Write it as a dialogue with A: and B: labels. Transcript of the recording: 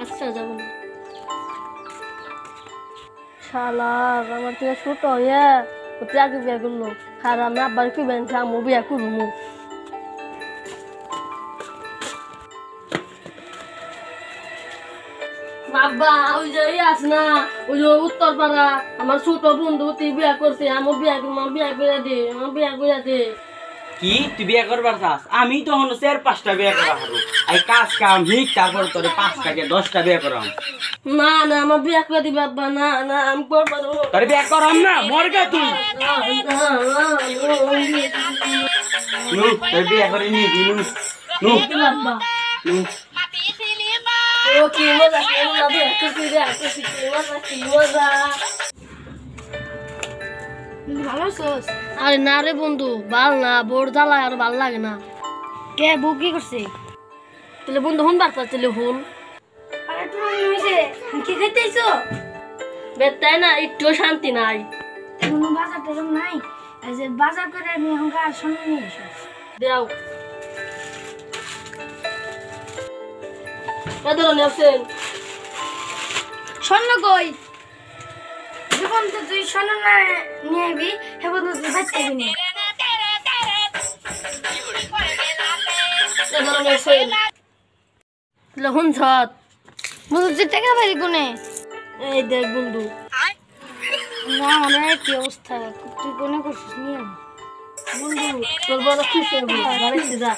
A: আচ্ছা যাবো না শালা আমার থেকে ছোট হয়ে ওতে আগে বিয়ে করলো আর আমি আব্বার কি বেঞ্চ আমি বিয়ে করবো বাবা ওই যে আস না ওই যে উত্তর পাড়া আমার ছোট বন্ধু তুই বিয়ে করছে আমার বিয়ে করবো বিয়ে করে দে আমার বিয়ে করে দে
B: কি তুই বিয়ে করবার চাস আমি তখন 4-5টা বিয়ে করা হারু এই কাজ কাম হিক তারপর তোর 5টাকে 10টা বিয়ে করাম
A: না না আমার বিয়ে করে দিবি বাবা না না আমি করবো
B: তোর বিয়ে করাম না মরগা তুই নু তোর বিয়ে করে নিয়ে দিনু নু
A: বাবা ও কি মজা কি মজা ভালো আছোস আরে না রে বন্ধু ভাল না বোর জ্বালা আর ভাল লাগে না কে বউ কি করছে তাহলে বন্ধু হুন বার্তা তাহলে হুন আরে তুমি হইছে কি খাইতেছো বেতাই না একটু শান্তি নাই
C: কোনো বাজার তেরম নাই এই যে বাজার করে আমি হঙ্কার সামনে নিয়ে এসো
A: দেও কদর নেছেন
C: স্বর্ণ কই যখন তো তুই স্বর্ণ না নিয়ে আবি হেবো তো তুই বাচ্চা দিবি
A: কদর নেছেন লহুন ছাত
C: বন্ধু তুই টাকা পারি কোনে
A: এই দেখ বন্ধু
C: না আমার কি অবস্থা তুই কোনে করছিস নিয়ে
A: বন্ধু তোর বড় খুশি হবো বাড়িতে যা